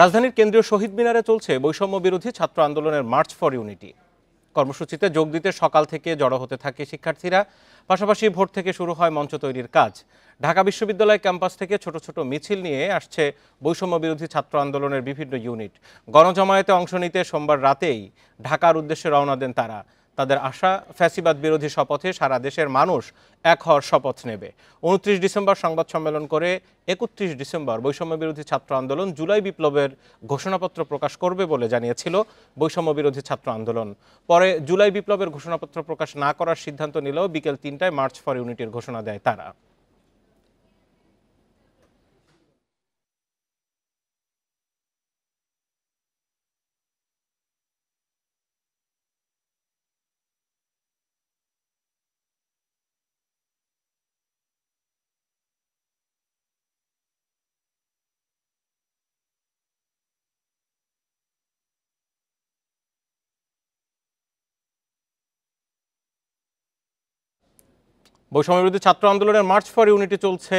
রাজধানীর কেন্দ্রীয় শহীদ মিনারে চলছে বৈষম্য বিরোধী ছাত্র আন্দোলনের মার্চ ফর ইউনিটি। কর্মসূচিতে যোগ দিতে সকাল থেকে জড়ো হতে থাকে শিক্ষার্থীরা। পাশাপাশি ভোর থেকে শুরু হয় মঞ্চ তৈরির কাজ। ঢাকা বিশ্ববিদ্যালয় ক্যাম্পাস থেকে ছোট ছোট মিছিল নিয়ে আসছে বৈষম্য বিরোধী ছাত্র আন্দোলনের বিভিন্ন ইউনিট। গণজমায়েতে অংশ নিতে সোমবার রাতেই ঢাকার উদ্দেশ্যে রওনা দেন তারা। তাদের আশা, ফ্যাসিবাদ বিরোধী শপথে সারা দেশের মানুষ এক হওয়ার শপথ নেবে। 29 ডিসেম্বর সংবাদ সম্মেলন করে 31 ডিসেম্বর বৈষম্য বিরোধী ছাত্র আন্দোলন জুলাই বিপ্লবের ঘোষণাপত্র প্রকাশ করবে বলে জানিয়েছিল বৈষম্য বিরোধী ছাত্র আন্দোলন। পরে জুলাই বিপ্লবের ঘোষণাপত্র প্রকাশ না করার সিদ্ধান্ত নিলেও বিকেল 3টায় মার্চ ফর ইউনিটির ঘোষণা দেয় তারা। বৈষম্য বিরোধী ছাত্র আন্দোলনের মার্চ ফর ইউনিটি চলছে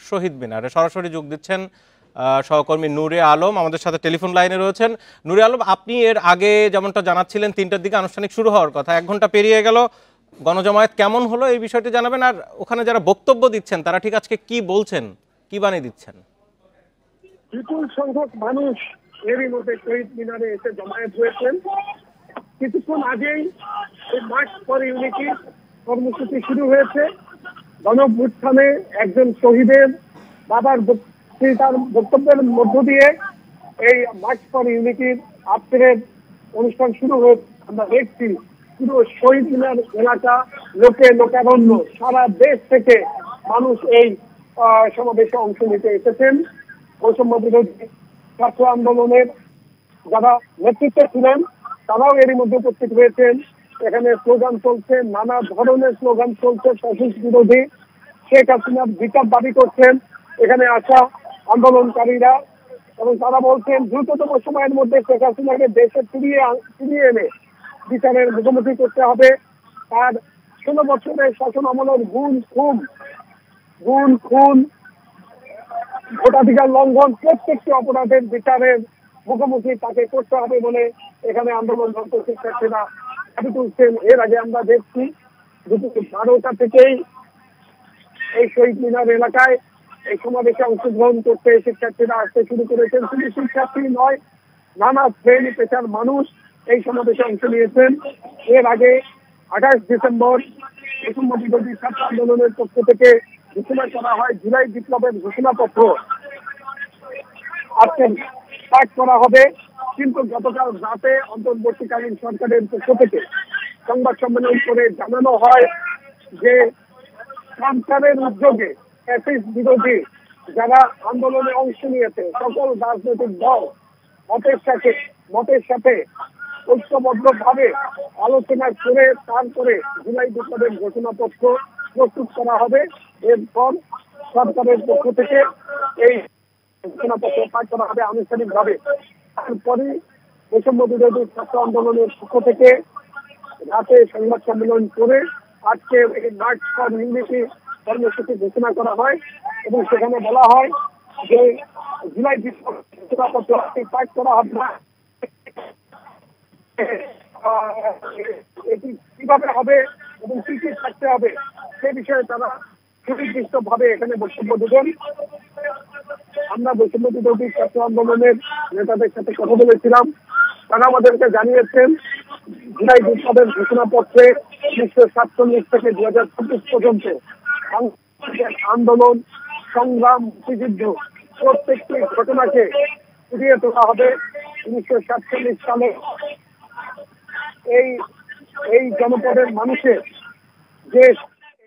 শহীদ মিনারে। সরাসরি যোগ দিচ্ছেন সহকর্মী নূরে আলম, আমাদের সাথে টেলিফোন লাইনে রয়েছেন। নূরে আলম, আপনি এর আগে যেমনটা জানাচ্ছিলেন 3টার দিকে আনুষ্ঠানিক শুরু হওয়ার কথা, 1 ঘন্টা পেরিয়ে গেল। গণজমায়েত কেমন হলো এই বিষয়টি জানাবেন, আর ওখানে যারা বক্তব্য দিচ্ছেন তারা ঠিক আজকে কি বলছেন, কি বানিয়ে দিচ্ছেন? বিপুল সংখ্যক মানুষ এরই মধ্যে শহীদ মিনারে এসে জমায়েত হয়েছেন। কিছুক্ষণ আগেই এই মার্চ ফর ইউনিটি কর্মসূচি শুরু হয়েছে। গণঅভ্যুত্থানে একজন শহীদের বাবার তার বক্তব্যের মধ্য দিয়ে এই মার্চ ফর ইউনিটির আজকের অনুষ্ঠান শুরু হয়েছে। আমরা দেখছি পুরো শহীদ মিনার এলাকা লোকে লোকারণ্য, সারা দেশ থেকে মানুষ এই সমাবেশে অংশ নিতে এসেছেন। বৈষম্য বিরোধী ছাত্র আন্দোলনের যারা নেতৃত্বে ছিলেন তারাও এরই মধ্যে উপস্থিত হয়েছেন। এখানে স্লোগান চলছে, নানা ধরনের স্লোগান চলছে ফ্যাসিস্ট বিরোধী। শেখ হাসিনার বিচার দাবি করছেন এখানে আসা আন্দোলনকারীরা, এবং তারা বলছেন দ্রুততম সময়ের মধ্যে শেখ হাসিনাকে দেশে ফিরিয়ে এনে বিচারের মুখোমুখি করতে হবে। তার 16 বছরের শাসন আমলের গুণ খুন, ভোটাধিকার লঙ্ঘন, প্রত্যেকটি অপরাধের বিচারের মুখোমুখি তাকে করতে হবে বলে এখানে আন্দোলনরত শিক্ষার্থীরা দাবি তুলছেন। এর আগে আমরা দেখছি দুপুর 12টা থেকেই এই শহীদ মিনার এলাকায় এই সমাবেশে অংশগ্রহণ করতে শিক্ষার্থীরা আসতে শুরু করেছেন। শুধু শিক্ষার্থী নয়, নানা শ্রেণী পেশার মানুষ এই সমাবেশে অংশ নিয়েছেন। এর আগে 28 ডিসেম্বর বৈষম্য বিরোধী ছাত্র আন্দোলনের পক্ষ থেকে ঘোষণা করা হয় জুলাই বিপ্লবের ঘোষণাপত্র আজকে পাঠ করা হবে। কিন্তু গতকাল রাতে অন্তর্বর্তীকালীন সরকারের পক্ষ থেকে সংবাদ সম্মেলন করে জানানো হয় যে সরকারের উদ্যোগে ফ্যাসিস্ট বিরোধী যারা আন্দোলনে অংশ নিয়েছে সকল রাজনৈতিক দল মতের সাথে ঐক্যবদ্ধভাবে আলোচনা করে তারপরে জুলাই বিপ্লবের ঘোষণাপত্র প্রস্তুত করা হবে। এরপর সরকারের পক্ষ থেকে এই ঘোষণাপত্র পাঠ করা হবে আনুষ্ঠানিকভাবে। তারপরে বৈষম্য বিরোধী ছাত্র আন্দোলনের পক্ষ থেকে রাতে সংবাদ সম্মেলন করে আজকে এই মার্চ ফর ইউনিটি কর্মসূচি ঘোষণা করা হয় এবং সেখানে বলা হয় যে জুলাই বিপ্লব ঘোষণাপত্র পাঠ করা হবে না, এটি কিভাবে হবে এবং কি কি থাকতে হবে সে বিষয়ে তারা সুনির্দিষ্ট ভাবে এখানে বক্তব্য দেবেন। আমরা বৈষম্য বিরোধী ছাত্র আন্দোলনের নেতাদের সাথে কথা বলেছিলাম, তারা আমাদেরকে জানিয়েছেন জুলাই বিপ্লবের ঘোষণাপত্রে 1947 থেকে 2026 পর্যন্ত আন্দোলন, সংগ্রাম, মুক্তিযুদ্ধ প্রত্যেকটি ঘটনাকে ফুটিয়ে তোলা হবে। 1947 সালে এই জনপদের মানুষের যে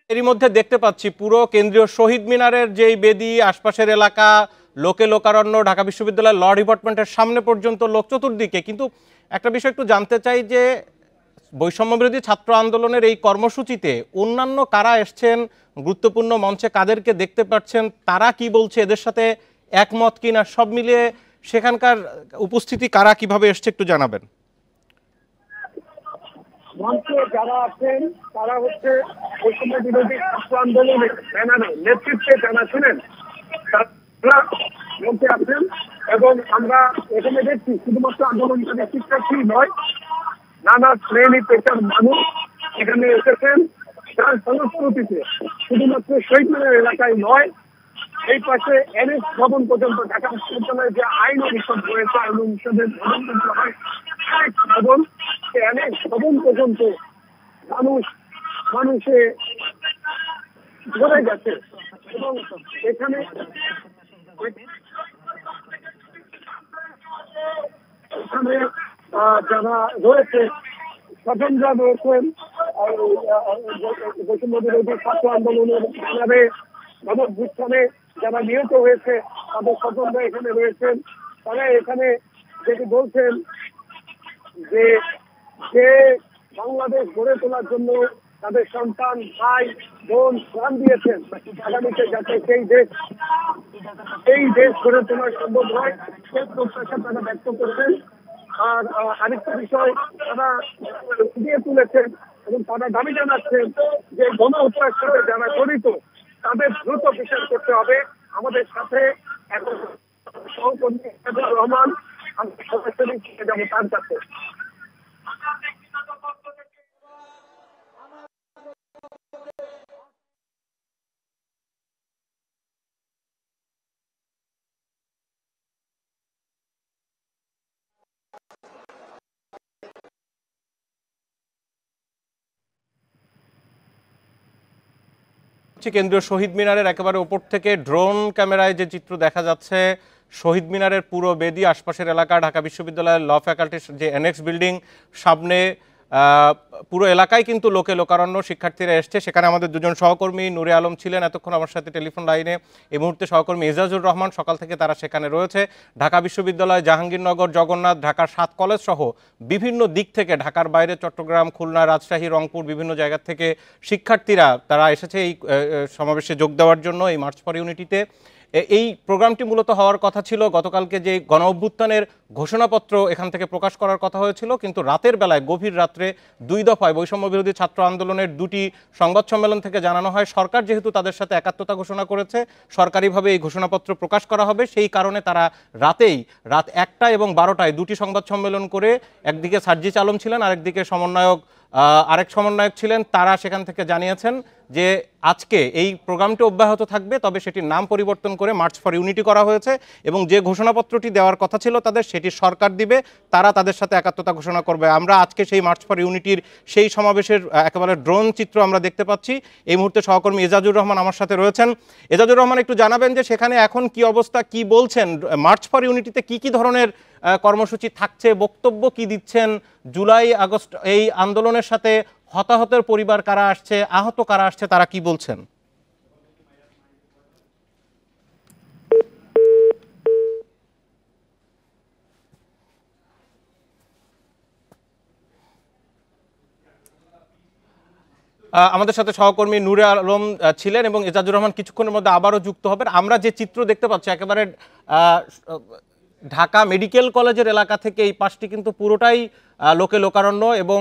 এরই মধ্যে দেখতে পাচ্ছি পুরো কেন্দ্রীয় শহীদ মিনারের যেই বেদি, আশপাশের এলাকা, লোকে লোকারণ্য, ঢাকা বিশ্ববিদ্যালয়ের ল ডিপার্টমেন্টের সামনে পর্যন্ত লোক চতুর্দিকে। কিন্তু একটা বিষয় একটু জানতে চাই যে বৈষম্য বিরোধী ছাত্র আন্দোলনের এই কর্মসূচিতে অন্যান্য কারা এসছেন, গুরুত্বপূর্ণ মঞ্চে কাদেরকে দেখতে পাচ্ছেন, তারা কি বলছে, এদের সাথে একমত কিনা, সব মিলিয়ে সেখানকার উপস্থিতি কারা কিভাবে এসছে একটু জানাবেন। মঞ্চে যারা আছেন তারা হচ্ছে বৈষম্য বিরোধী ছাত্র আন্দোলনের ব্যানারে নেতৃত্বে যারা ছিলেন তারা মঞ্চে আছেন। এবং আমরা এখানে দেখছি শুধুমাত্র আন্দোলনকারী শিক্ষার্থী নয়, নানা শ্রেণী পেশার মানুষ এখানে এসেছেন, যার সংস্কৃতিতে শুধুমাত্র শহীদ মিনার এলাকায় নয়, এই পাশে এনএক্স ভবন পর্যন্ত ঢাকা বিশ্ববিদ্যালয়ে যে আইন অনুষদ রয়েছে, আইন অনুষদের ভবন ভবন, সেই এনএক্স ভবন পর্যন্ত মানুষে ভরে গেছে। এবং এখানে যারা রয়েছে স্বজনরা রয়েছেন, বৈষম্য বিরোধী ছাত্র আন্দোলনের ব্যানারে গণঅভ্যুত্থানে যারা নিহত হয়েছে তাদের স্বজনরা এখানে রয়েছেন। তারা এখানে যেটি বলছেন যে বাংলাদেশ গড়ে তোলার জন্য তাদের সন্তান, ভাই, বোন প্রাণ দিয়েছেন, আগামীতে যাতে সেই দেশ গড়ে তোলা সম্ভব হয় সেই প্রত্যাশা তারা ব্যক্ত করছেন। আর আরেকটা বিষয় তারা ফুটিয়ে তুলেছেন এবং তারা দাবি জানাচ্ছেন যে গণ হত্যার সাথে যারা জড়িত তাদের দ্রুত বিচার করতে হবে। আমাদের সাথে এখন সহকর্মী রহমান, আমি সরাসরি যাবো তার কাছে। কেন্দ্রীয় শহীদ মিনারের একেবারে উপর থেকে ড্রোন ক্যামেরায় যে চিত্র দেখা যাচ্ছে, শহীদ মিনারের পুরো বেদি, আশপাশের এলাকা, ঢাকা বিশ্ববিদ্যালয়ের ল ফ্যাকাল্টির যে এনএক্স বিল্ডিং সামনে, পুরো এলাকায় কিন্তু লোকে লোকারণ্য, শিক্ষার্থীরা এসছে। সেখানে আমাদের দুজন সহকর্মী নূরে আলম ছিলেন এতক্ষণ আমার সাথে টেলিফোন লাইনে, এই মুহূর্তে সহকর্মী এজাজুর রহমান, সকাল থেকে তারা সেখানে রয়েছে। ঢাকা বিশ্ববিদ্যালয়, জাহাঙ্গীরনগর, জগন্নাথ, ঢাকার 7 কলেজ সহ বিভিন্ন দিক থেকে, ঢাকার বাইরে চট্টগ্রাম, খুলনা, রাজশাহী, রংপুর, বিভিন্ন জায়গা থেকে শিক্ষার্থীরা তারা এসেছে এই সমাবেশে যোগ দেওয়ার জন্য, এই মার্চ ফর ইউনিটিতে। এই প্রোগ্রামটি মূলত হওয়ার কথা ছিল, গতকালকে যে গণ অভ্যুত্থানের ঘোষণাপত্র এখান থেকে প্রকাশ করার কথা হয়েছিল, কিন্তু রাতের বেলায় গভীর রাত্রে 2 দফায় বৈষম্য বিরোধী ছাত্র আন্দোলনের 2টি সংবাদ সম্মেলন থেকে জানানো হয় সরকার যেহেতু তাদের সাথে একাত্মতা ঘোষণা করেছে, সরকারিভাবে এই ঘোষণাপত্র প্রকাশ করা হবে, সেই কারণে তারা রাত 1টা এবং 12টায় 2টি সংবাদ সম্মেলন করে, একদিকে সার্জিস আলম ছিলেন, আরেক সমন্বয়ক ছিলেন, তারা সেখান থেকে জানিয়েছেন যে আজকে এই প্রোগ্রামটি অব্যাহত থাকবে, তবে সেটির নাম পরিবর্তন করে মার্চ ফর ইউনিটি করা হয়েছে এবং যে ঘোষণাপত্রটি দেওয়ার কথা ছিল তাদের, সেটি সরকার দিবে, তারা তাদের সাথে একাত্মতা ঘোষণা করবে। আমরা আজকে সেই মার্চ ফর ইউনিটির সেই সমাবেশের একেবারে ড্রোন চিত্র আমরা দেখতে পাচ্ছি। এই মুহূর্তে সহকর্মী এজাজুর রহমান আমার সাথে রয়েছেন। এজাজুর রহমান, একটু জানাবেন যে সেখানে এখন কি অবস্থা, কি বলছেন, মার্চ ফর ইউনিটিতে কি ধরনের কর্মসূচি থাকছে, বক্তব্য কি দিচ্ছেন, জুলাই আগস্ট এই আন্দোলনের সাথে হতাহতের পরিবার কারা আসছে, আহত কারা আসছে, তারা কি বলছেন? আমাদের সাথে সহকর্মী নূরে আলম ছিলেন এবং এজাজুর রহমান কিছুক্ষণের মধ্যে আবারও যুক্ত হবেন। আমরা যে চিত্র দেখতে পাচ্ছি একেবারে ঢাকা মেডিকেল কলেজের এলাকা থেকে এই পাশটি কিন্তু পুরোটাই লোকে লোকারণ্য এবং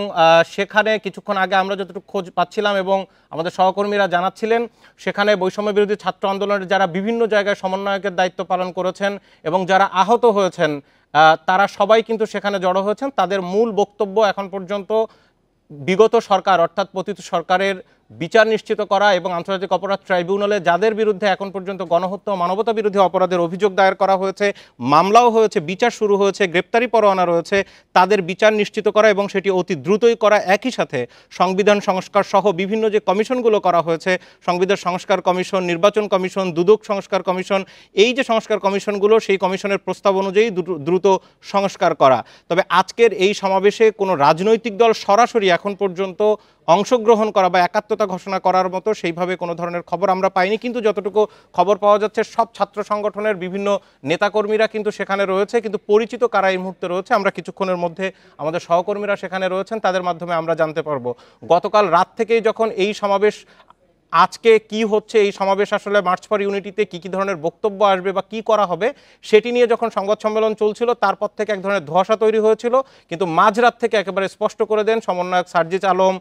সেখানে কিছুক্ষণ আগে আমরা যতটুকু খোঁজ পাচ্ছিলাম এবং আমাদের সহকর্মীরা জানাচ্ছিলেন, সেখানে বৈষম্য বিরোধী ছাত্র আন্দোলনের যারা বিভিন্ন জায়গায় সমন্বয়কের দায়িত্ব পালন করেছেন এবং যারা আহত হয়েছেন তারা সবাই কিন্তু সেখানে জড়ো হয়েছেন। তাদের মূল বক্তব্য এখন পর্যন্ত বিগত সরকার অর্থাৎ পতিত সরকারের বিচার নিশ্চিত করা এবং আন্তর্জাতিক অপরাধ ট্রাইব্যুনালে যাদের বিরুদ্ধে এখন পর্যন্ত গণহত্যা ও মানবতা বিরোধী অপরাধের অভিযোগ দায়ের করা হয়েছে, মামলাও হয়েছে, বিচার শুরু হয়েছে, গ্রেপ্তারি পরোয়ানা রয়েছে, তাদের বিচার নিশ্চিত করা এবং সেটি অতি দ্রুতই করা। একই সাথে সংবিধান সংস্কার সহ বিভিন্ন যে কমিশনগুলো করা হয়েছে, সংবিধান সংস্কার কমিশন, নির্বাচন কমিশন, দুদক সংস্কার কমিশন, এই যে সংস্কার কমিশনগুলো, সেই কমিশনের প্রস্তাব অনুযায়ী দ্রুত সংস্কার করা। তবে আজকের এই সমাবেশে কোনো রাজনৈতিক দল সরাসরি এখন পর্যন্ত অংশগ্রহণ করা বা একাত্মতা ঘোষণা করার মতো সেইভাবে কোনো ধরনের খবর আমরা পাইনি, কিন্তু যতটুকু খবর পাওয়া যাচ্ছে সব ছাত্র সংগঠনের বিভিন্ন নেতাকর্মীরা কিন্তু সেখানে রয়েছে, কিন্তু পরিচিত কারা এই মুহূর্তে রয়েছে আমরা কিছুক্ষণের মধ্যে আমাদের সহকর্মীরা সেখানে রয়েছেন, তাদের মাধ্যমে আমরা জানতে পারবো। গতকাল রাত থেকেই যখন এই সমাবেশ আজকে কি হচ্ছে এই সমাবেশ, আসলে মার্চ ফর ইউনিটিতে কি কি ধরনের বক্তব্য আসবে বা কি করা হবে সেটি নিয়ে যখন সংবাদ সম্মেলন চলছিল তারপর থেকে এক ধরনের ধোঁয়াশা তৈরি হয়েছিল, কিন্তু মাঝরাত থেকে একেবারে স্পষ্ট করে দেন সমন্বয়ক সার্জিস আলম,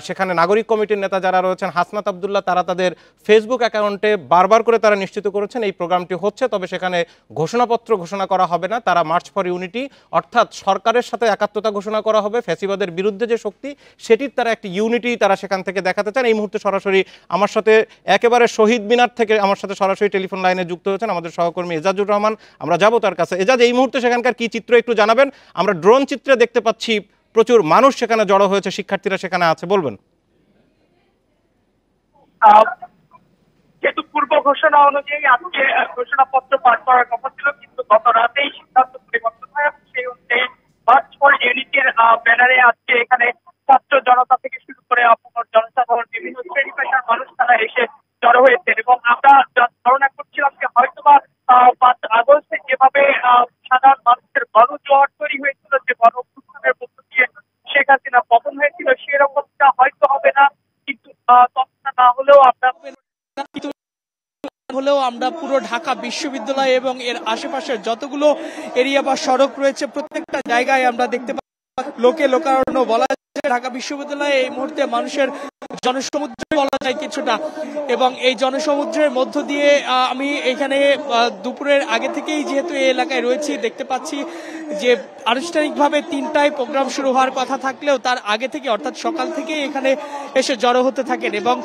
সেখানে নাগরিক কমিটির নেতা যারা রয়েছেন হাসনাত আবদুল্লাহ, তারা তাদের ফেসবুক অ্যাকাউন্টে বারবার করে তারা নিশ্চিত করেছেন এই প্রোগ্রামটি হচ্ছে, তবে সেখানে ঘোষণাপত্র ঘোষণা করা হবে না। তারা মার্চ ফর ইউনিটি অর্থাৎ সরকারের সাথে একাত্মতা ঘোষণা করা হবে, ফ্যাসিবাদের বিরুদ্ধে যে শক্তি সেটির তারা একটি ইউনিটি তারা সেখান থেকে দেখাতে চান। এই মুহূর্তে সরাসরি আমার সাথে একেবারে শহীদ মিনার থেকে আমার সাথে সরাসরি টেলিফোন লাইনে যুক্ত হয়েছেন আমাদের সহকর্মী এজাজুর রহমান। আমরা যাব তার কাছে। এজাজ, এই মুহূর্তে সেখানকার কি চিত্র একটু জানাবেন? আমরা ড্রোন চিত্রে দেখতে পাচ্ছি প্রচুর মানুষ সেখানে জড়ো হয়েছে, শিক্ষার্থীরা সেখানে আছে, বলবেন। যেহেতু পূর্ব ঘোষণা অনুযায়ী আজকে ঘোষণাপত্র পাঠ করার কথা ছিল, কিন্তু গত রাতেই সিদ্ধান্ত পরিবর্তন হয়। সেই অনুযায়ী মার্চ ফর ইউনিটির ব্যানারে আজকে এখানে ছাত্র জনতা থেকে শুরু করে অপর জনসাধারণ, বিভিন্ন শ্রেণী পেশার মানুষ তারা এসে জড়ো হয়েছে। এবং আমরা ধারণা করছিলাম যে হয়তোবা 5 আগস্টে যেভাবে সাধারণ মানুষের গণজোয়ার তৈরি হয়েছিল, যে গণ অভ্যুত্থানের মধ্য দিয়ে শেখ হাসিনা পতন হয়েছিল, সেরকমটা হয়তো হবে না, কিন্তু ততটা না হলেও আমরা পুরো ঢাকা বিশ্ববিদ্যালয় এবং এর আশেপাশের যতগুলো এরিয়া বা সড়ক রয়েছে প্রত্যেকটা জায়গায় আমরা দেখতে পাচ্ছি লোকে লোকারণ্য বলা যায়। ঢাকা বিশ্ববিদ্যালয়ে এই মুহূর্তে মানুষের জনসমুদ্র বলা যায় কিছুটা, এবং এই জনসমুদ্রের মধ্য দিয়ে আমি এখানে দুপুরের আগে থেকেই যেহেতু এই এলাকায় রয়েছি দেখতে পাচ্ছি যে আনুষ্ঠানিকভাবে 3টায় প্রোগ্রাম শুরু হওয়ার কথা থাকলেও তার আগে থেকে অর্থাৎ সকাল থেকে এখানে এসে জড়ো হতে থাকেন। এবং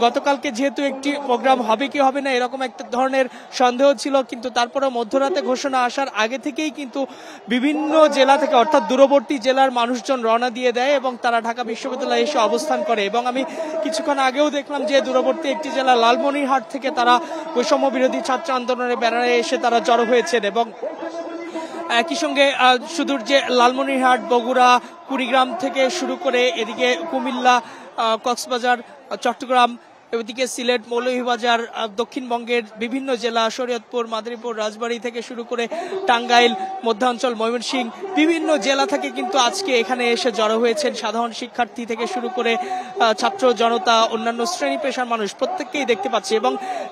গতকালকে যেহেতু একটি প্রোগ্রাম হবে কি হবে না এরকম একটা ধরনের সন্দেহ ছিল, কিন্তু তারপরে মধ্যরাতে ঘোষণা আসার আগে থেকেই কিন্তু বিভিন্ন জেলা থেকে অর্থাৎ দূরবর্তী জেলার মানুষজন রওনা দিয়ে দেয় এবং তারা ঢাকা বিশ্ববিদ্যালয়ে এসে অবস্থান করে। এবং আমি কিছুক্ষণ আগেও দেখলাম যে দূরবর্তী একটি জেলা লালমনিরহাট থেকে তারা বৈষম্য বিরোধী ছাত্র আন্দোলনের ব্যানারে এসে তারা জড়ো হয়েছেন। এবং একই সঙ্গে সুদূর যে লালমনিরহাট, বগুড়া, কুড়িগ্রাম থেকে শুরু করে এদিকে কুমিল্লা, কক্সবাজার, চট্টগ্রাম, এদিকে সিলেট, মৌলভীবাজার, দক্ষিণবঙ্গের বিভিন্ন জেলা, শরীয়তপুর, মাদারীপুর, রাজবাড়ী থেকে শুরু করে টাঙ্গাইল, মধ্যাঞ্চল, ময়মনসিংহ, বিভিন্ন জেলা থেকে কিন্তু আজকে এখানে এসে জড়ো হয়েছেন সাধারণ শিক্ষার্থী থেকে শুরু করে ছাত্র জনতা, অন্যান্য শ্রেণী পেশার মানুষ প্রত্যেককেই দেখতে পাচ্ছি। এবং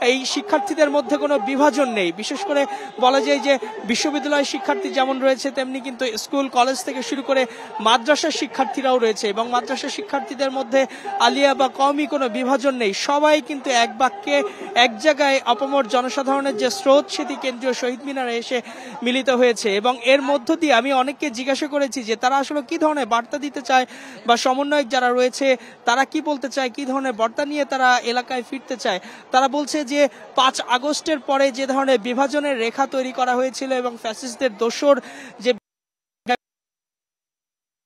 এই শিক্ষার্থীদের মধ্যে কোনো বিভাজন নেই। বিশেষ করে বলা যায় যে বিশ্ববিদ্যালয়ের শিক্ষার্থী যেমন রয়েছে তেমনি কিন্তু স্কুল কলেজ থেকে শুরু করে মাদ্রাসার শিক্ষার্থীরাও রয়েছে, এবং মাদ্রাসার শিক্ষার্থীদের মধ্যে আলিয়া বা কওমি কোনো বিভাজন নেই। সবাই কিন্তু এক বাক্যে এক জায়গায় অপমর জনসাধারণের যে স্রোত সেটি কেন্দ্রীয় শহীদ মিনারে এসে মিলিত হয়েছে। এবং এর মধ্য দিয়ে আমি অনেককে জিজ্ঞাসা করেছি যে তারা আসলে কি ধরনের বার্তা দিতে চায় বা সমন্বয়ক যারা রয়েছে তারা কি বলতে চায়, কি ধরনের বার্তা নিয়ে তারা এলাকায় ফিরতে চায়। তারা বলছে যে 5 আগস্টের পরে যে ধরনের বিভাজনের রেখা তৈরি করা হয়েছিল এবং ফ্যাসিস্টদের দোসর যে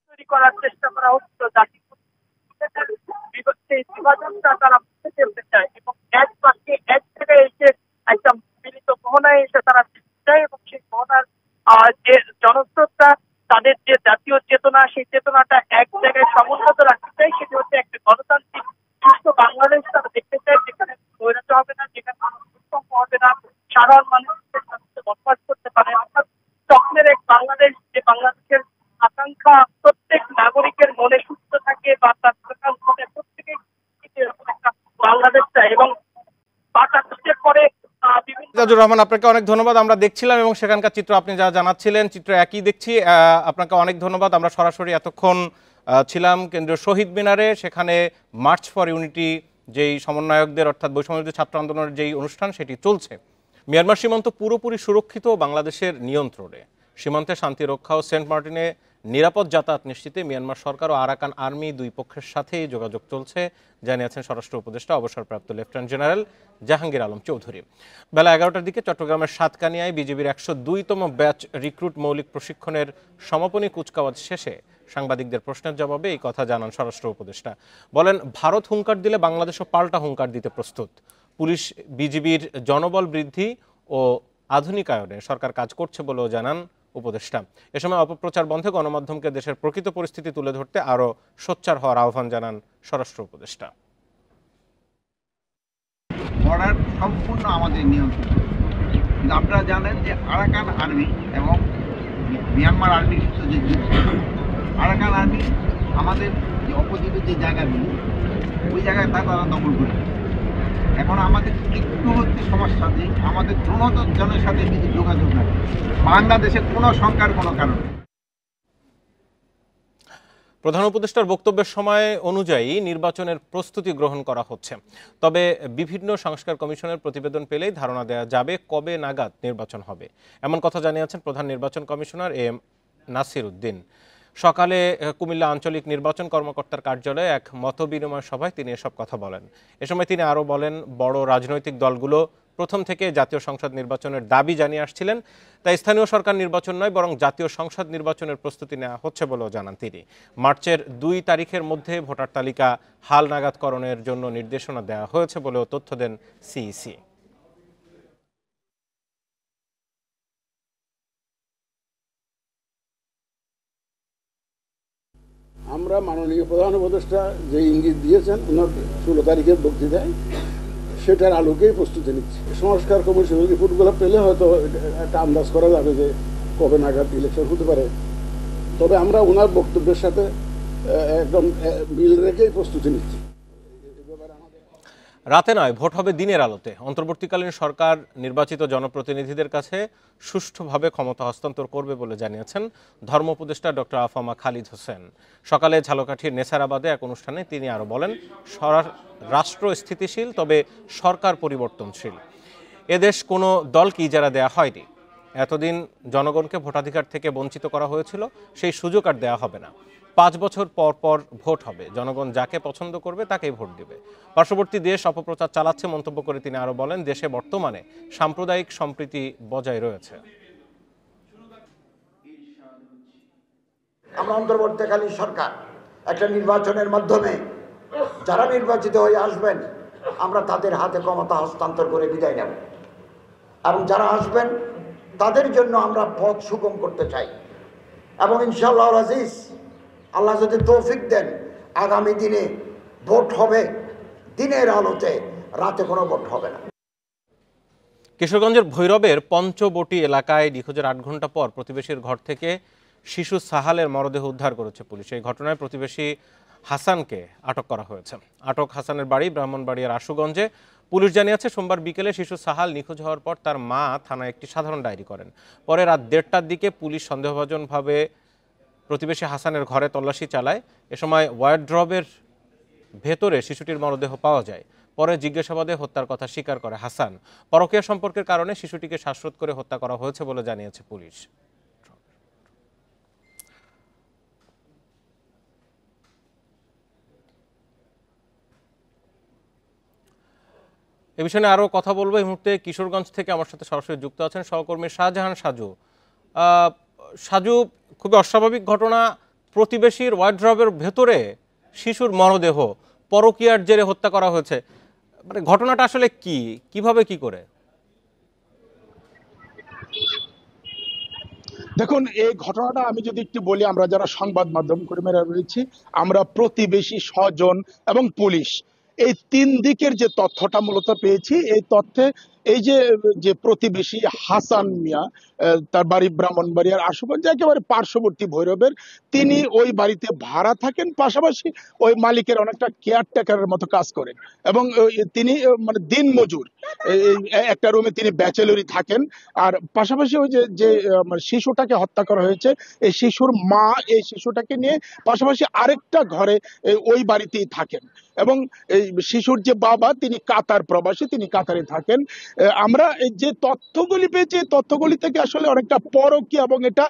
তৈরি করার চেষ্টা করা হচ্ছিল, বিভাজনটা তারা মুছে ফেলতে চায় এবং এক বাক্যে এক জায়গায় এসে একটা মিলিত মোহনায় এসে তারা চায়। এবং সেই মোহনার যে জনস্রোতটা, তাদের যে জাতীয় চেতনা, সেই চেতনাটা এক জায়গায় সমুন্নত রাখতে চায়। সেটি হচ্ছে একটা গণতান্ত্রিক সুস্থ বাংলাদেশ তারা দেখতে চায়, যেখানে স্বৈরাচার হবে না, যেখানে ভূমিকম্প হবে না, সাধারণ মানুষের সাথে বসবাস করতে পারে। অর্থাৎ স্বপ্নের এক বাংলাদেশ, যে বাংলাদেশের আকাঙ্ক্ষা প্রত্যেক নাগরিকের মনে সুস্থ থাকে বা তার মনে প্রত্যেকেই একটা বাংলাদেশ চায়। এবং 5 আগস্টের পরে এজাজুর রহমান, আপনাকে অনেক ধন্যবাদ। আমরা দেখছিলাম এবং সেখানকার চিত্র আপনি যা জানাচ্ছিলেন চিত্র একই দেখছি। আপনাকে অনেক ধন্যবাদ। আমরা সরাসরি এতক্ষণ ছিলাম কেন্দ্রীয় শহীদ মিনারে, সেখানে মার্চ ফর ইউনিটি যেই সমন্বয়কদের অর্থাৎ বৈষম্যবিরোধী ছাত্র আন্দোলনের যেই অনুষ্ঠান সেটি চলছে। মিয়ানমার সীমান্ত পুরোপুরি সুরক্ষিত বাংলাদেশের নিয়ন্ত্রণে। সীমান্তে শান্তি রক্ষা ও সেন্ট মার্টিনে নিরাপদ যাতায়াত নিশ্চিতে মিয়ানমার সরকার ও আরাকান আর্মি দুই পক্ষের সাথেই যোগাযোগ চলছে, জানিয়েছেন স্বরাষ্ট্র উপদেষ্টা অবসরপ্রাপ্ত লেফটেন্যান্ট জেনারেল জাহাঙ্গীর আলম চৌধুরী। বেলা 11টার দিকে চট্টগ্রামের সাতকানিয়ায় বিজিবির 102তম ব্যাচ রিক্রুট মৌলিক প্রশিক্ষণের সমাপনী কুচকাওয়াজ শেষে সাংবাদিকদের প্রশ্নের জবাবে এই কথা জানান স্বরাষ্ট্র উপদেষ্টা। বলেন, ভারত হুঙ্কার দিলে বাংলাদেশও পাল্টা হুঙ্কার দিতে প্রস্তুত। পুলিশ বিজিবির জনবল বৃদ্ধি ও আধুনিকায়নে সরকার কাজ করছে বলেও জানান উপদেষ্টা। এ সময় অপপ্রচার বন্ধে গণমাধ্যমকে দেশের প্রকৃত পরিস্থিতি তুলে ধরতে আরও সোচ্চার হওয়ার আহ্বান জানান স্বরাষ্ট্র উপদেষ্টা। বর্ডার সম্পূর্ণ আমাদের নিয়ন্ত্রণ। কিন্তু আপনারা জানেন যে আরাকান আর্মি এবং মিয়ানমার আর্মির সাথে যে যুদ্ধ, আরাকান আর্মি আমাদের যে অপোজিটের যে জায়গাগুলো ওই জায়গায় তারা দখল করে। এখন আমাদের একটু হচ্ছে সমস্যা যে আমাদের জনের সাথে কিন্তু যোগাযোগ নাই, বাংলাদেশে কোনো সংখ্যার কোনো কারণ নেই। প্রধান উপদেষ্টার বক্তব্যের সময় অনুযায়ী নির্বাচনের প্রস্তুতি গ্রহণ করা হচ্ছে, তবে বিভিন্ন সংস্কার কমিশনের প্রতিবেদন পেলেই ধারণা দেওয়া যাবে কবে নাগাদ নির্বাচন হবে, এমন কথা জানিয়েছেন প্রধান নির্বাচন কমিশনার এম নাসির উদ্দিন। সকালে কুমিল্লা আঞ্চলিক নির্বাচন কর্মকর্তার কার্যালয়ে এক মতবিনিময় সভায় তিনি এসব কথা বলেন। এ সময় তিনি আরও বলেন, বড় রাজনৈতিক দলগুলো প্রথম থেকে জাতীয় সংসদ নির্বাচনের দাবি জানিয়ে আসছিলেন, তাই স্থানীয় সরকার নির্বাচন নয় বরং জাতীয় সংসদ নির্বাচনের প্রস্তুতি নেওয়া হচ্ছে বলেও জানান তিনি। মার্চের 2 তারিখের মধ্যে ভোটার তালিকা হালনাগাদকরণের জন্য নির্দেশনা দেওয়া হয়েছে বলেও তথ্য দেন সিইসি। আমরা মাননীয় প্রধান উপদেষ্টা যে ইঙ্গিত দিয়েছেন ওনার 16 তারিখের বক্তৃতায়, সেটার আলোকেই প্রস্তুতি নিচ্ছে। সংস্কার কমিশনের রিপোর্টগুলো পেলে হয়তো একটা আন্দাজ করা যাবে যে কবে নাগাদ ইলেকশন হতে পারে। তবে আমরা ওনার বক্তব্যের সাথে একদম মিল রেখেই প্রস্তুতি নিচ্ছি। রাতে নয়, ভোট হবে দিনের আলোতে। অন্তর্বর্তীকালীন সরকার নির্বাচিত জনপ্রতিনিধিদের কাছে সুষ্ঠুভাবে ক্ষমতা হস্তান্তর করবে বলে জানিয়েছেন ধর্ম উপদেষ্টা ডক্টর আফামা খালিদ হোসেন। সকালে ঝালকাঠির নেসারাবাদে এক অনুষ্ঠানে তিনি আরও বলেন, রাষ্ট্র স্থিতিশীল, তবে সরকার পরিবর্তনশীল। এদেশ কোনো দলকে ইজারা দেয়া হয়নি। এতদিন জনগণকে ভোটাধিকার থেকে বঞ্চিত করা হয়েছিল, সেই সুযোগ আর দেয়া হবে না। 5 বছর পর পর ভোট হবে, জনগণ যাকে পছন্দ করবে তাকেই ভোট দেবে। পার্শ্ববর্তী দেশ অপপ্রচার চালাচ্ছে মন্তব্য করে তিনি আরও বলেন, দেশে বর্তমানে সাম্প্রদায়িক সম্প্রীতি বজায় রয়েছে। আমরা অন্তর্বর্তীকালীন সরকার একটা নির্বাচনের মাধ্যমে যারা নির্বাচিত হয়ে আসবেন আমরা তাদের হাতে ক্ষমতা হস্তান্তর করে বিদায় নেব, এবং যারা আসবেন তাদের জন্য আমরা পথ সুগম করতে চাই। এবং ইনশাআল্লাহ আজিজ, আল্লাহ যদি তৌফিক দেন, আগামী দিনে ভোট হবে দিনের আলোতে, রাতে কোনো ভোট হবে না। কিশোরগঞ্জের ভৈরবের পঞ্চবটি এলাকায় নিখোঁজের 8 ঘন্টা পর প্রতিবেশীর ঘর থেকে শিশু সাহালের মরদেহ উদ্ধার করেছে পুলিশ। এই ঘটনায় প্রতিবেশী হাসানকে আটক করা হয়েছে। আটক হাসানের বাড়ি ব্রাহ্মণবাড়িয়ার আশুগঞ্জে। পুলিশ জানিয়েছে, সোমবার বিকেলে শিশু সাহাল নিখোঁজ হওয়ার পর তার মা থানায় একটি সাধারণ ডায়েরি করেন। পরে রাত 1:30টার দিকে পুলিশ সন্দেহভাজনভাবে প্রতিবেশী হাসানের ঘরে তল্লাশি চালায়। এ সময় ওয়ার্ড্রবের ভেতরে শিশুটির মরদেহ পাওয়া যায়। পরে জিজ্ঞাসাবাদে হত্যার কথা স্বীকার করে হাসান। পরকীয়া সম্পর্কের কারণে শিশুটিকে শ্বাসরোধ করে হত্যা করা হয়েছে বলে জানিয়েছে পুলিশ। এ বিষয়ে আরও কথা বলবো। এই মুহূর্তে কিশোরগঞ্জ থেকে আমার সাথে সরাসরি যুক্ত আছেন সহকর্মী শাহজাহান সাজু। সাজু, খুবই অস্বাভাবিক ঘটনা, প্রতিবেশীর ওয়ার্ড্রবের ভেতরে শিশুর মরদেহ পরকীয়ার জেরে হত্যা করা হয়েছে। মানে ঘটনাটা আসলে কিভাবে কি করে? দেখুন, এই ঘটনাটা আমি যদি একটু বলি, আমরা যারা সংবাদ মাধ্যম কর্মীরা রয়েছি, আমরা প্রতিবেশী, স্বজন এবং পুলিশ, এই 3 দিকের যে তথ্যটা মূলত পেয়েছি, এই তথ্যে এই যে প্রতিবেশী হাসান মিয়া, তার বাড়ি ব্রাহ্মণবাড়িয়ার আশুগঞ্জ, একেবারে পার্শ্ববর্তী ভৈরবের, তিনি ওই বাড়িতে ভাড়া থাকেন, পাশাপাশি ওই মালিকের অনেকটা কেয়ারটেকারের মতো কাজ করেন, এবং তিনি মানে দিন মজুর। একটা রুমে তিনি ব্যাচেলরই থাকেন। আর পাশাপাশি ওই যে শিশুটাকে হত্যা করা হয়েছে, এই শিশুর মা এই শিশুটাকে নিয়ে পাশাপাশি আরেকটা ঘরে ওই বাড়িতেই থাকেন, এবং এই শিশুর যে বাবা তিনি কাতার প্রবাসী, তিনি কাতারে থাকেন। আমরা যে তথ্যগুলি পেয়েছি, তথ্যগুলি থেকে আসলে অনেকটা পরকীয়া, এবং এটা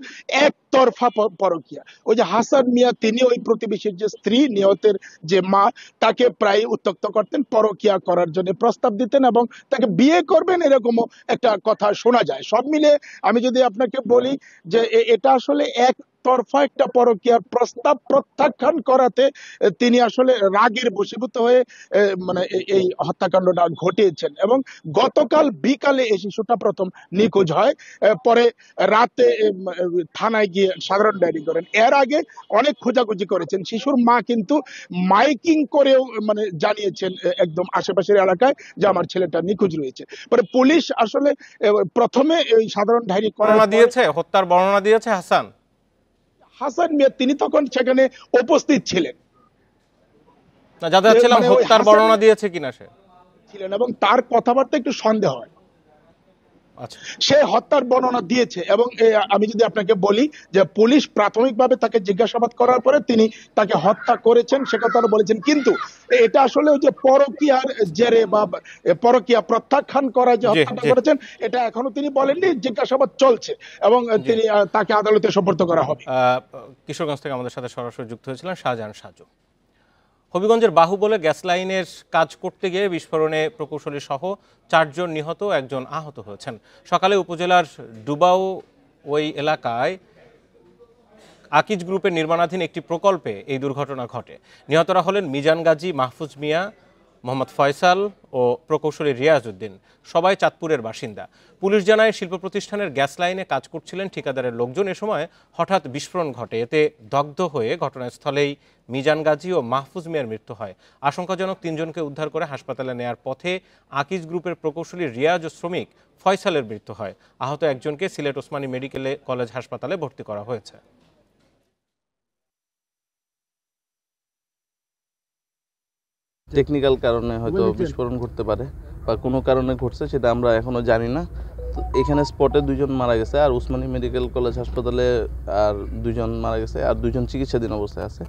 একতরফা পরকীয়া। ওই যে হাসান মিয়া, তিনি ওই প্রতিবেশীর যে স্ত্রী, নিহতের যে মা, তাকে প্রায় উত্ত্যক্ত করতেন, পরকীয়া করার জন্য প্রস্তাব দিতেন এবং তাকে বিয়ে করবেন, এরকমও একটা কথা শোনা যায়। সব মিলে আমি যদি আপনাকে বলি যে এটা আসলে একতরফা একটা পরকীয়ার প্রস্তাব প্রত্যাখ্যান করাতে তিনি আসলে রাগের বশীভূত হয়ে মানে এই হত্যাকাণ্ডটা ঘটিয়েছেন। এবং গতকাল বিকালে এই শিশুটা প্রথম নিখোঁজ হয়, পরে রাতে থানায় গিয়ে সাধারণ ডায়েরি করেন। এর আগে অনেক খোঁজাখুঁজি করেছেন। শিশুর মা কিন্তু মাইকিং করেও মানে জানিয়েছেন একদম আশেপাশের এলাকায় যে আমার ছেলেটা নিখোঁজ রয়েছে। পরে পুলিশ আসলে প্রথমে এই সাধারণ ডায়েরি হত্যার বর্ণনা দিয়েছে হাসান মিয়া, তিনি তখন সেখানে উপস্থিত ছিলেন। হত্যার বর্ণনা দিয়েছে কিনা সে? ছিলেন এবং তার কথাবার্তা একটু সন্দেহ হয়। আচ্ছা, সে হত্যার বর্ণনা দিয়েছে এবং আমি যদি আপনাকে বলি যে পুলিশ প্রাথমিকভাবে তাকে জিজ্ঞাসাবাদ করার পরে তিনি তাকে হত্যা করেছেন সে কথা বলেছেন, কিন্তু এটা আসলে ওই যে পরকীয়ার জেরে বা পরকীয়া প্রত্যাখ্যান করা যে হত্যাটা করেছেন এটা এখনো তিনি বলেননি, জিজ্ঞাসাবাদ চলছে এবং তিনি তাকে আদালতে সোপর্দ করা হবে। কিশোরগঞ্জ থেকে আমাদের সাথে সরাসরি যুক্ত হয়েছিলেন শাহজাহান সাজু। হবিগঞ্জের বাহুবলে গ্যাস লাইনের কাজ করতে গিয়ে বিস্ফোরণে প্রকৌশলী সহ 4 জন নিহত, 1 জন আহত হয়েছেন। সকালে উপজেলার ডুবাও ওই এলাকায় আকিজ গ্রুপের নির্মাণাধীন একটি প্রকল্পে এই দুর্ঘটনা ঘটে। নিহতরা হলেন মিজান গাজী, মাহফুজ মিয়া, মোহাম্মদ ফয়সাল ও প্রকৌশলী রিয়াজ উদ্দিন, সবাই চাঁদপুরের বাসিন্দা। পুলিশ জানায় শিল্প প্রতিষ্ঠানের গ্যাস লাইনে কাজ করছিলেন ঠিকাদারের লোকজন। এ সময় হঠাৎ বিস্ফোরণ ঘটে, এতে দগ্ধ হয়ে ঘটনাস্থলেই মিজান গাজী ও মাহফুজ মিয়ার মৃত্যু হয়। আশঙ্কাজনক 3 জনকে উদ্ধার করে হাসপাতালে নেয়ার পথে আকিজ গ্রুপের প্রকৌশলী রিয়াজ ও শ্রমিক ফয়সালের মৃত্যু হয়। আহত 1 জনকে সিলেট ওসমানী মেডিকেল কলেজ হাসপাতালে ভর্তি করা হয়েছে। টেকনিক্যাল কারণে হয়তো বিস্ফোরণ ঘটতে পারে বা কোনো কারণে ঘটছে সেটা আমরা এখনো জানি না। তো এখানে স্পটে 2 জন মারা গেছে, আর ওসমানী মেডিকেল কলেজ হাসপাতালে আর 2 জন মারা গেছে, আর 2 জন চিকিৎসাধীন অবস্থায় আছে,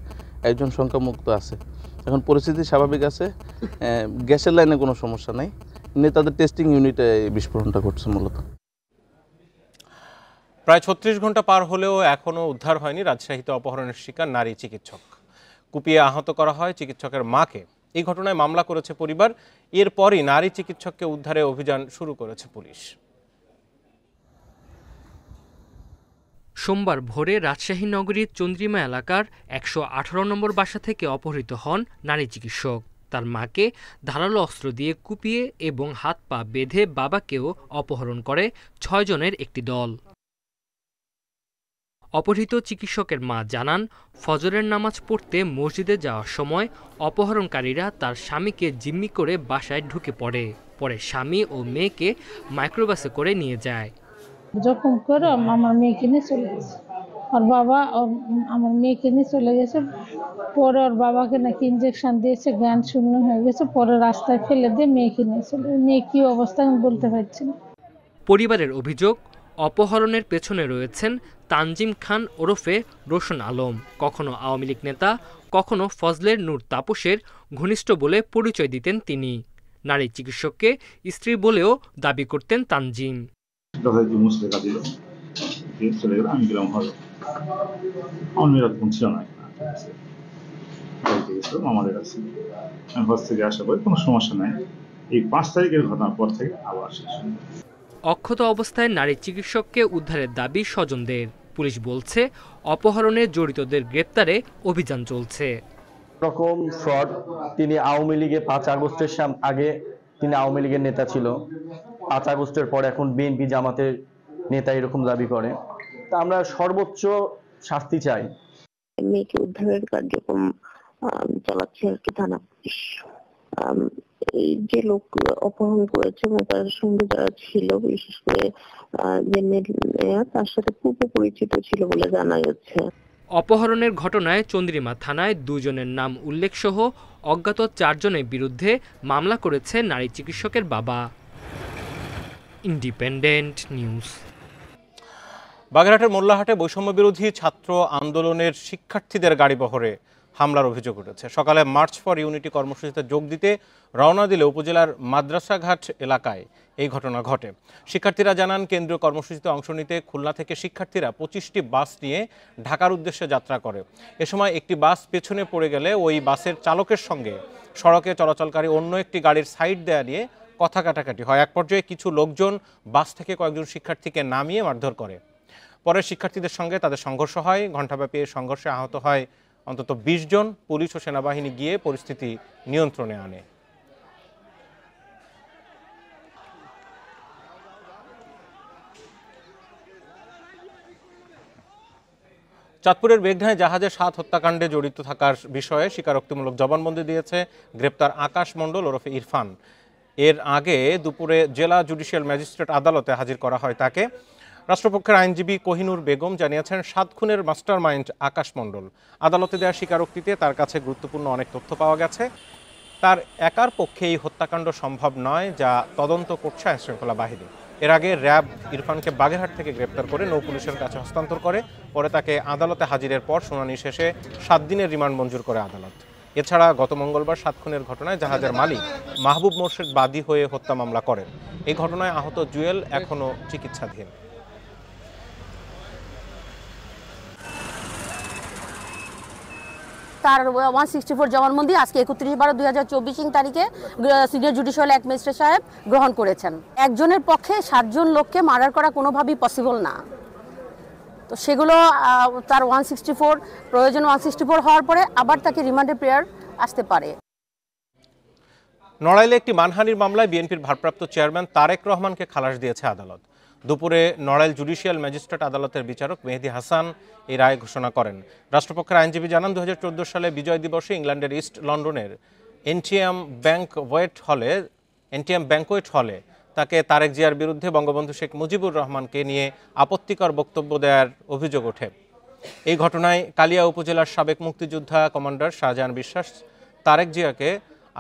1 জন সংখ্যামুক্ত আছে। এখন পরিস্থিতি স্বাভাবিক আছে, গ্যাসের লাইনে কোনো সমস্যা নাই, তাদের টেস্টিং ইউনিটে বিস্ফোরণটা ঘটছে মূলত। প্রায় 36 ঘন্টা পার হলেও এখনও উদ্ধার হয়নি রাজশাহীতে অপহরণের শিকার নারী চিকিৎসক। কুপিয়ে আহত করা হয় চিকিৎসকের মাকে। এই ঘটনায় মামলা করেছে পরিবার। এরপরই নারী চিকিৎসককে উদ্ধারে অভিযান শুরু করেছে পুলিশ। সোমবার ভোরে রাজশাহী নগরীর চন্দ্রিমা এলাকার 118 নম্বর বাসা থেকে অপহৃত হন নারী চিকিৎসক। তার মাকে ধারালো অস্ত্র দিয়ে কুপিয়ে এবং হাত পা বেঁধে বাবাকেও অপহরণ করে 6 জনের একটি দল। অপহৃত চিকিৎসকের মা জানান, ফজরের নামাজ পড়তে মসজিদে যাওয়ার সময় অপহরণকারীরা তার স্বামীকে জিম্মি করে বাসায় ঢুকে পড়ে। পরে স্বামী ও মেয়েকে মাইক্রোবাসে করে নিয়ে যায়। জখম করে আমার মেয়েকে নিয়ে চলে গেছে, ওর বাবা আমার মেয়েকে নিয়ে চলে গেছে। পরে ওর বাবাকে নাকি ইঞ্জেকশন দিয়েছে, জ্ঞান শূন্য হয়ে গেছে। পরে রাস্তায় ফেলে দিয়ে মেয়েকে নিয়ে চলে, মেয়ে কি অবস্থা আমি বলতে পারছি না। পরিবারের অভিযোগ, অপহরণের পেছনে রয়েছেন তানজিম খান ওরফে রোশন আলম, কখনো আওয়ামী লীগ নেতা, কখনো ফজলের নূর তাপসের ঘনিষ্ঠ বলে পরিচয় দিতেন তিনি। নারী চিকিৎসককে স্ত্রী বলেও দাবি করতেন তানজিম। আমাদের কাছে হজ থেকে আসা পরে কোনো সমস্যা নাই, এই 5 তারিখের ঘটনার পর থেকে আবার শেষ। অক্ষত অবস্থায় নারী চিকিৎসককে উদ্ধারের দাবি স্বজনদের। পুলিশ বলছে অপহরণে জড়িতদের গ্রেপ্তারে অভিযান চলছে। রকম ফ্রড, তিনি আওয়ামী লীগে 5 আগস্টের আগে তিনি আওয়ামী লীগের নেতা ছিল, 5 আগস্টের পর এখন বিএনপি জামাতের নেতা এরকম দাবি করে। তা আমরা সর্বোচ্চ শাস্তি চাই। মেয়েকে উদ্ধারের কার্যক্রম চালাচ্ছে আর কি থানা পুলিশ। এই যে লোক অপহরণ করেছে এবং তার সঙ্গে যারা ছিল, বিশেষ করে যে মেয়ে তার সাথে পূর্ব পরিচিত ছিল বলে জানা যাচ্ছে। অপহরণের ঘটনায় চন্দ্রিমা থানায় 2 জনের নাম উল্লেখ সহ অজ্ঞাত 4 জনের বিরুদ্ধে মামলা করেছে নারী চিকিৎসকের বাবা। Independent news. বাগেরহাটের মোল্লাহাটে বৈষম্য বিরোধী ছাত্র আন্দোলনের শিক্ষার্থীদের গাড়িবহরে হামলার অভিযোগ উঠেছে। সকালে মার্চ ফর ইউনিটি কর্মসূচিতে যোগ দিতে রওনা দিলে উপজেলার মাদ্রাসাঘাট এলাকায় এই ঘটনা ঘটে। শিক্ষার্থীরা জানান, কেন্দ্রীয় কর্মসূচিতে অংশ নিতে খুলনা থেকে শিক্ষার্থীরা 25টি বাস নিয়ে ঢাকার উদ্দেশ্যে যাত্রা করে। এ সময় একটি বাস পেছনে পড়ে গেলে ওই বাসের চালকের সঙ্গে সড়কে চলাচলকারী অন্য একটি গাড়ির সাইড দেয়া নিয়ে কথা কাটাকাটি হয়। এক পর্যায়ে কিছু লোকজন বাস থেকে কয়েকজন শিক্ষার্থীকে নামিয়ে মারধর করে। পরে শিক্ষার্থীদের সঙ্গে তাদের সংঘর্ষ হয়। ঘণ্টাব্যাপী এই সংঘর্ষে আহত হয় অন্তত 20 জন। পুলিশ ও সেনাবাহিনী গিয়ে পরিস্থিতি নিয়ন্ত্রণে আনে। চাঁদপুরের মেঘনায় জাহাজে 7 হত্যাকাণ্ডে জড়িত থাকার বিষয়ে স্বীকারোক্তিমূলক জবানবন্দি দিয়েছে গ্রেপ্তার আকাশ মণ্ডল ওরফে ইরফান। এর আগে দুপুরে জেলা জুডিশিয়াল ম্যাজিস্ট্রেট আদালতে হাজির করা হয় তাকে। রাষ্ট্রপক্ষের আইনজীবী কোহিনুর বেগম জানিয়েছেন, 7 খুনের মাস্টারমাইন্ড আকাশ মণ্ডল। আদালতে দেওয়া স্বীকারোক্তিতে তার কাছে গুরুত্বপূর্ণ অনেক তথ্য পাওয়া গেছে। তার একার পক্ষে এই হত্যাকাণ্ড সম্ভব নয়, যা তদন্ত করছে আইনশৃঙ্খলা বাহিনী। এর আগে র্যাব ইরফানকে বাগেরহাট থেকে গ্রেপ্তার করে নৌ পুলিশের কাছে হস্তান্তর করে, পরে তাকে আদালতে হাজিরের পর শুনানি শেষে 7 দিনের রিমান্ড মঞ্জুর করে আদালত। এছাড়া গত মঙ্গলবার 7 খুনের ঘটনায় জাহাজের মালিক মাহবুব মোর্শেদ বাদী হয়ে হত্যা মামলা করেন। এই ঘটনায় আহত জুয়েল এখনও চিকিৎসাধীন। তার 164 জবানবন্দি আজকে 31/12/2024 তারিখে সিনিয়র জুডিশিয়াল এক ম্যাজিস্ট্রেট সাহেব গ্রহণ করেছেন। একজনের পক্ষে 7 জন লোককে মার্ডার করা কোনোভাবেই পসিবল না। তো সেগুলো তার 164 প্রয়োজন 164 হওয়ার পরে আবার তাকে রিমান্ডের প্রেয়ার আসতে পারে। নড়াইলে একটি মানহানির মামলায় বিএনপির ভারপ্রাপ্ত চেয়ারম্যান তারেক রহমানকে খালাস দিয়েছে আদালত। দুপুরে নড়াইল জুডিশিয়াল ম্যাজিস্ট্রেট আদালতের বিচারক মেহেদী হাসান এই রায় ঘোষণা করেন। রাষ্ট্রপক্ষের আইনজীবী জানান, 2014 সালে বিজয় দিবসে ইংল্যান্ডের ইস্ট লন্ডনের এনটিএম ব্যাংকোয়েট হলে তাকে তারেক জিয়ার বিরুদ্ধে বঙ্গবন্ধু শেখ মুজিবুর রহমানকে নিয়ে আপত্তিকর বক্তব্য দেওয়ার অভিযোগ ওঠে। এই ঘটনায় কালিয়া উপজেলার সাবেক মুক্তিযোদ্ধা কমান্ডার শাহজাহান বিশ্বাস তারেক জিয়াকে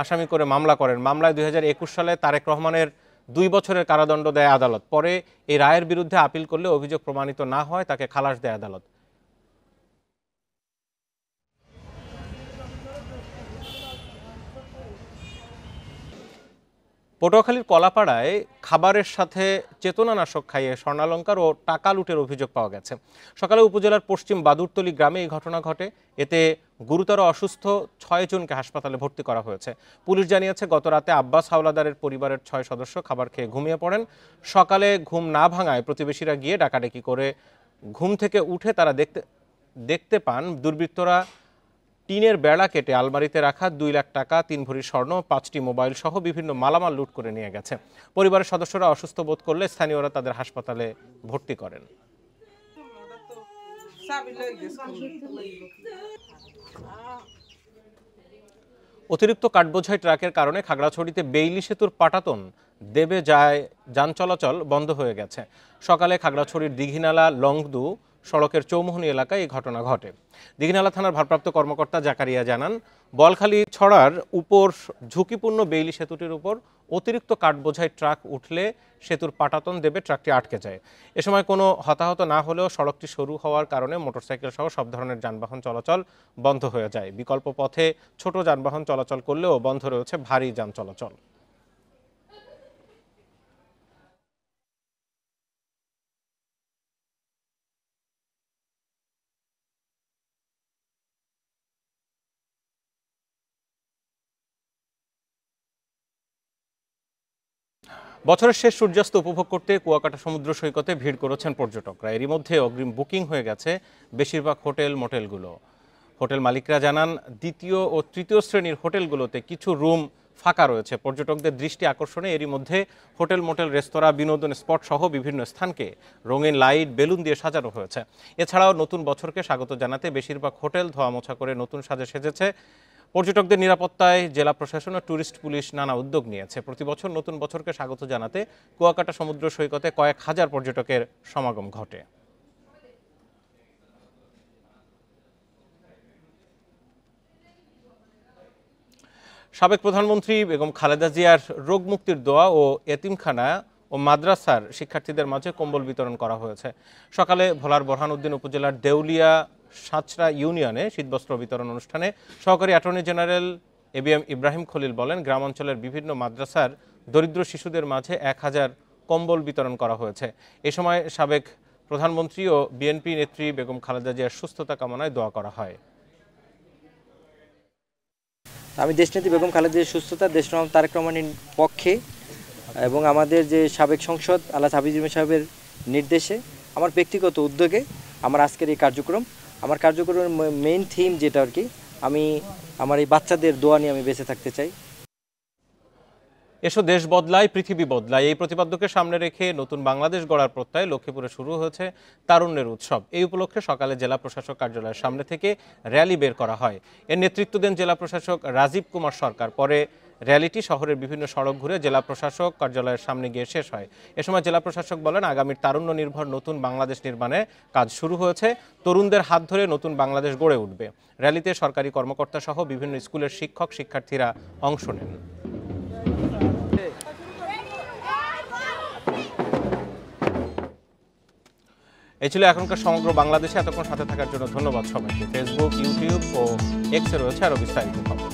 আসামি করে মামলা করেন। মামলায় 2021 সালে তারেক রহমানের 2 বছরের কারাদণ্ড দেয় আদালত। পরে এই রায়ের বিরুদ্ধে আপিল করলে অভিযোগ প্রমাণিত না হয় তাকে খালাস দেয় আদালত। পটুয়াখালীর কলাপাড়ায় খাবারের সাথে চেতনানাশক খাইয়ে স্বর্ণালংকার ও টাকা লুটের অভিযোগ পাওয়া গেছে। সকালে উপজেলার পশ্চিম বাদুরতলী গ্রামে এই ঘটনা ঘটে। এতে গুরুতর অসুস্থ 6 জনকে হাসপাতালে ভর্তি করা হয়েছে। পুলিশ জানিয়েছে, গত রাতে আব্বাস হাওলাদারের পরিবারের 6 সদস্য খাবার খেয়ে ঘুমিয়ে পড়েন। সকালে ঘুম না ভাঙায় প্রতিবেশীরা গিয়ে ডাকাডাকি করে ঘুম থেকে উঠে তারা দেখতে পান দুর্বৃত্তরা টিনের বেড়া কেটে আলমারিতে রাখা 2 লাখ টাকা, 3 ভরি স্বর্ণ, 5টি মোবাইল সহ বিভিন্ন মালামাল লুট করে নিয়ে গেছে। পরিবারের সদস্যরা অসুস্থ বোধ করলে স্থানীয়রা তাদের হাসপাতালে ভর্তি করেন। অতিরিক্ত কাঠবোঝাই ট্রাকের কারণে খাগড়াছড়িতে বেইলি সেতুর পাটাতন দেবে যায় যান চলাচল বন্ধ হয়ে গেছে। সকালে খাগড়াছড়ির দিঘিনালা লংদু সড়কের চৌমোহনী এলাকায় এই ঘটনা ঘটে। দিঘিনালা থানার ভারপ্রাপ্ত কর্মকর্তা জাকারিয়া জানান, বলখালী ছড়ার উপর ঝুঁকিপূর্ণ বেইলি সেতুটির উপর অতিরিক্ত কাঠবোঝাই ট্রাক উঠলে সেতুর পাটাতন দেবে ট্রাকটি আটকে যায়। এ সময় কোনো হতাহত না হলেও সড়কটি সরু হওয়ার কারণে মোটরসাইকেল সহ সব ধরনের যানবাহন চলাচল বন্ধ হয়ে যায়। বিকল্প পথে ছোট যানবাহন চলাচল করলেও বন্ধ রয়েছে ভারী যান চলাচল। বছরের শেষ সূর্যাস্ত উপভোগ করতে কুয়াকাটা সমুদ্র সৈকতে ভিড় করেছেন পর্যটকরা। এরই মধ্যে অগ্রিম বুকিং হয়ে গেছে বেশিরভাগ হোটেল মোটেলগুলো। হোটেল মালিকরা জানান, দ্বিতীয় ও তৃতীয় শ্রেণীর হোটেলগুলোতে কিছু রুম ফাঁকা রয়েছে। পর্যটকদের দৃষ্টি আকর্ষণে এরই মধ্যে হোটেল মোটেল রেস্তোরাঁ বিনোদন স্পট সহ বিভিন্ন স্থানকে রঙিন লাইট বেলুন দিয়ে সাজানো হয়েছে। এছাড়াও নতুন বছরকে স্বাগত জানাতে বেশিরভাগ হোটেল ধোয়া মোছা করে নতুন সাজে সেজেছে। পর্যটকদের নিরাপত্তায় জেলা প্রশাসন ও ট্যুরিস্ট পুলিশ নানা উদ্যোগ নিয়েছে। প্রতি বছর নতুন বছরকে স্বাগত জানাতে কুয়াকাটা সমুদ্র সৈকতে কয়েক হাজার পর্যটকের সমাগম ঘটে। সাবেক প্রধানমন্ত্রী বেগম খালেদা জিয়ার রোগ মুক্তির দোয়া ও এতিমখানা ও মাদ্রাসার শিক্ষার্থীদের মাঝে কম্বল বিতরণ করা হয়েছে। সকালে ভোলার বোরহানউদ্দিন উপজেলার দেউলিয়া সাঁচরা ইউনিয়নে শীতবস্ত্র বিতরণ অনুষ্ঠানে সহকারী attorney general ABM Ibrahim Khalil বলেন, গ্রামাঞ্চলের বিভিন্ন মাদ্রাসার দরিদ্র শিশুদের মাঝে 1000 কম্বল বিতরণ করা হয়েছে। এ সময় সাবেক প্রধানমন্ত্রী ও বিএনপি নেত্রী বেগম খালেদা জিয়ার সুস্থতা কামনায় দোয়া করা হয়। আমি দেশনেত্রী বেগম খালেদা জিয়ার সুস্থতা, দেশনায়ক তারেক রহমানের পক্ষে এবং আমাদের যে সাবেক সংসদ আল্লাহ হাফিজ সাহেবের নির্দেশে আমার ব্যক্তিগত উদ্যোগে আমার আজকের এই কার্যক্রম, আমার কার্যক্রমের মেইন থিম যেটা আর কি, আমি আমার এই বাচ্চাদের দোয়া নিয়ে আমি বেঁচে থাকতে চাই। এসো দেশ বদলায় পৃথিবী বদলায়, এই প্রতিপাদ্যকে সামনে রেখে নতুন বাংলাদেশ গড়ার প্রত্যয়ে লক্ষ্মীপুরে শুরু হয়েছে তারুণ্যের উৎসব। এই উপলক্ষে সকালে জেলা প্রশাসক কার্যালয়ের সামনে থেকে র্যালি বের করা হয়। এর নেতৃত্ব দেন জেলা প্রশাসক রাজীব কুমার সরকার। পরে র্যালিটি শহরের বিভিন্ন সড়ক ঘুরে জেলা প্রশাসক কার্যালয়ের সামনে গিয়ে শেষ হয়। এ সময় জেলা প্রশাসক বলেন, আগামীর তারুণ্য নির্ভর নতুন বাংলাদেশ নির্মাণে কাজ শুরু হয়েছে। তরুণদের হাত ধরে নতুন বাংলাদেশ গড়ে উঠবে। র্যালিতে সরকারি কর্মকর্তা সহ বিভিন্ন স্কুলের শিক্ষক শিক্ষার্থীরা অংশ নেন। এই ছিল এখনকার সমগ্র বাংলাদেশে। এতক্ষণ সাথে থাকার জন্য ধন্যবাদ সবাইকে। ফেসবুক, ইউটিউব ও এক্সে রয়েছে আরও বিস্তারিত খবর।